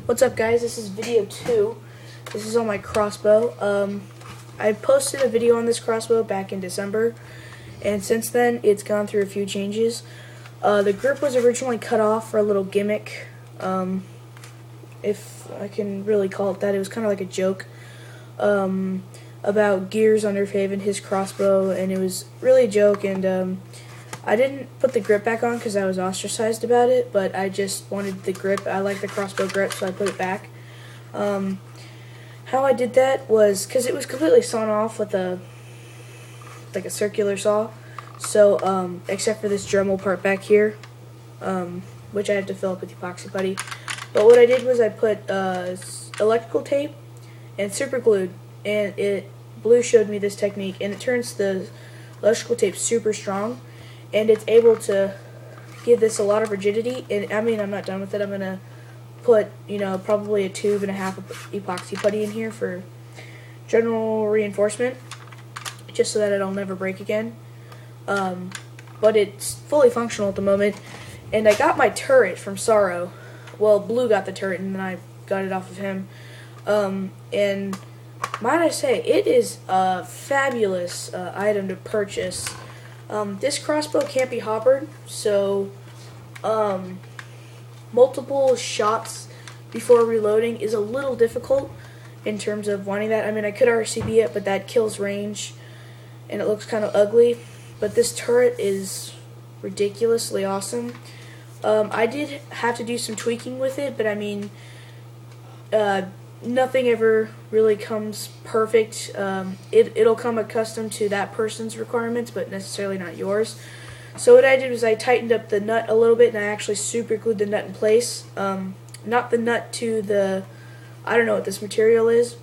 What's up, guys? This is video 2. This is on my crossbow. I posted a video on this crossbow back in December, and since then it's gone through a few changes. The grip was originally cut off for a little gimmick, if I can really call it that. It was kind of like a joke about Gears under Faven, his crossbow, and it was really a joke, and I didn't put the grip back on because I was ostracized about it, but I just wanted the grip. I like the crossbow grip, so I put it back. How I did that was because it was completely sawn off with a circular saw. So except for this Dremel part back here, which I have to fill up with epoxy putty. But what I did was I put electrical tape and super glued, and Blue showed me this technique, and it turns the electrical tape super strong, and it's able to give this a lot of rigidity. And I mean, I'm not done with it. I'm gonna put, probably a tube and a half of epoxy putty in here for general reinforcement, just so that it'll never break again. But it's fully functional at the moment. And I got my turret from Sorrow. Well, Blue got the turret, and then I got it off of him. And might I say, it is a fabulous item to purchase. This crossbow can't be hoppered, so multiple shots before reloading is a little difficult in terms of wanting that. I mean, I could RCB it, but that kills range, and it looks kind of ugly. But this turret is ridiculously awesome. I did have to do some tweaking with it, but I mean, nothing ever really comes perfect. It'll come accustomed to that person's requirements, but necessarily not yours. So what I did was I tightened up the nut a little bit, and I actually super glued the nut in place. Not the nut to the, I don't know what this material is,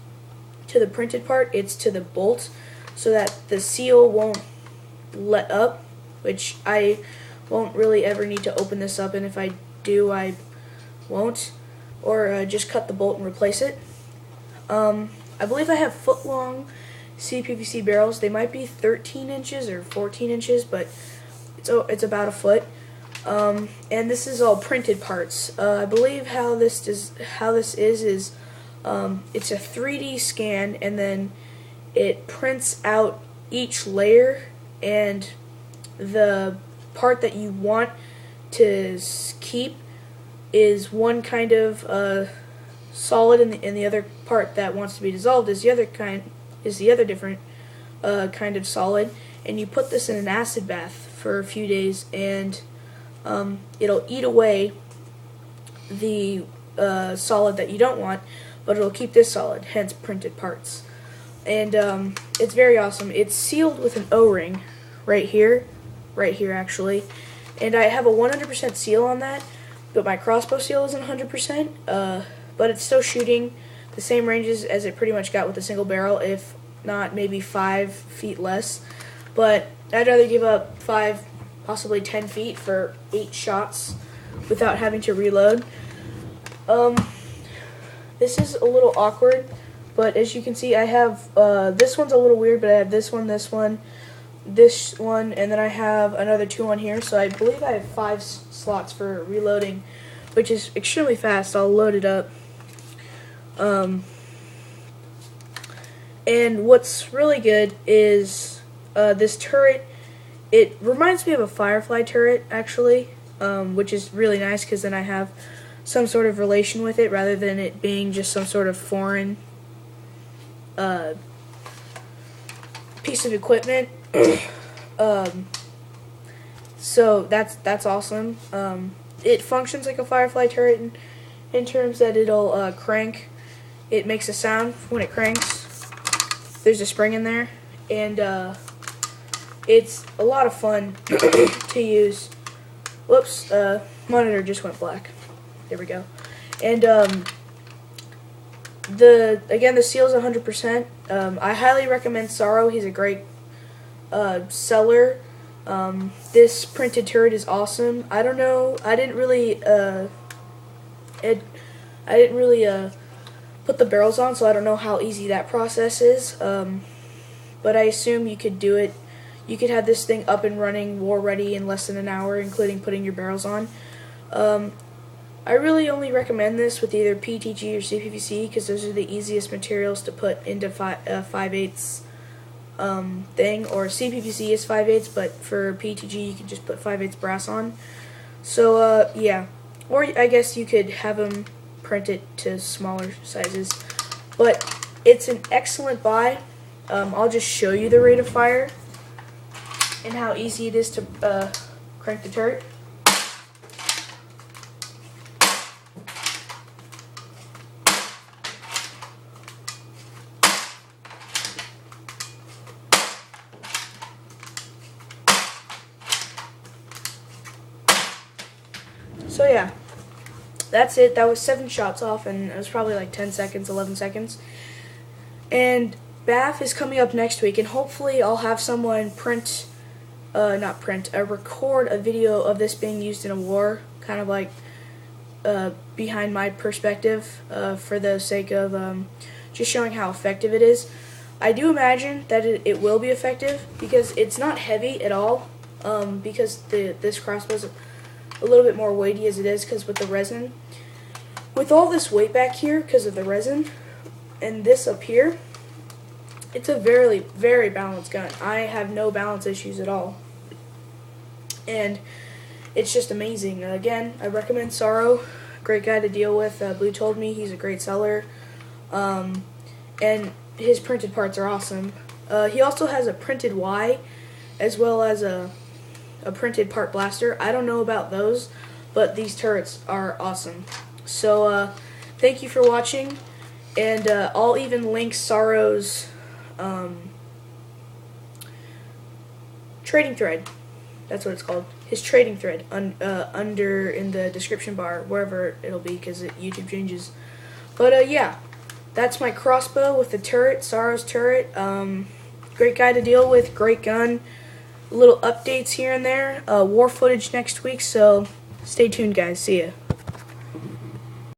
to the printed part. It's to the bolt, so that the seal won't let up, which I won't really ever need to open this up, and if I do, I won't. Or just cut the bolt and replace it. I believe I have foot-long CPVC barrels. They might be 13 inches or 14 inches, but it's about a foot. And this is all printed parts. I believe how this is it's a 3D scan, and then it prints out each layer, and the part that you want to keep is one kind of solid, and the other part that wants to be dissolved is the other different kind of solid. And you put this in an acid bath for a few days, and it'll eat away the solid that you don't want, but it'll keep this solid, hence printed parts. And it's very awesome. It's sealed with an O-ring right here actually, and I have a 100% seal on that, but my crossbow seal isn't 100%, but it's still shooting the same ranges as it pretty much got with a single barrel, if not maybe 5 feet less. But I'd rather give up 5, possibly 10 feet for 8 shots without having to reload. This is a little awkward, but as you can see, I have this one's a little weird, but I have this one, and then I have another 2 on here, so I believe I have 5 slots for reloading, which is extremely fast. I'll load it up. And what's really good is this turret. It reminds me of a Firefly turret, actually, which is really nice, because then I have some sort of relation with it, rather than it being just some sort of foreign piece of equipment. So that's awesome. It functions like a Firefly turret in terms that it'll crank. It makes a sound when it cranks. There's a spring in there, and it's a lot of fun to use. Whoops, monitor just went black. There we go. And the seal's 100%. I highly recommend Sorrow. He's a great seller. This printed turret is awesome. I don't know. I didn't really put the barrels on, so I don't know how easy that process is. But I assume you could do it. You could have this thing up and running, war ready, in less than an hour, including putting your barrels on. I really only recommend this with either PTG or CPVC because those are the easiest materials to put into 5/8 thing, or CPVC is 5/8, but for PTG you can just put 5/8 brass on. So yeah, or I guess you could have them print it to smaller sizes, but it's an excellent buy. I'll just show you the rate of fire and how easy it is to crank the turret. So yeah, that's it. That was 7 shots off, and it was probably like 10 seconds, 11 seconds. And BAF is coming up next week, and hopefully I'll have someone record a video of this being used in a war, kind of like behind my perspective, for the sake of just showing how effective it is. I do imagine that it will be effective because it's not heavy at all, because this crossbow is a little bit more weighty as it is because with the resin. With all this weight back here because of the resin and this up here, it's a very, very balanced gun. I have no balance issues at all. And it's just amazing. Again, I recommend Sorrow. Great guy to deal with. Blue told me he's a great seller. And his printed parts are awesome. He also has a printed Y as well as a printed part blaster. I don't know about those, but these turrets are awesome. So thank you for watching, and I'll even link Sorrow's trading thread. That's what it's called. His trading thread under in the description bar, wherever it'll be, because YouTube changes. But yeah, that's my crossbow with the turret, Sorrow's turret. Great guy to deal with, great gun. Little updates here and there. War footage next week, so stay tuned, guys. See ya.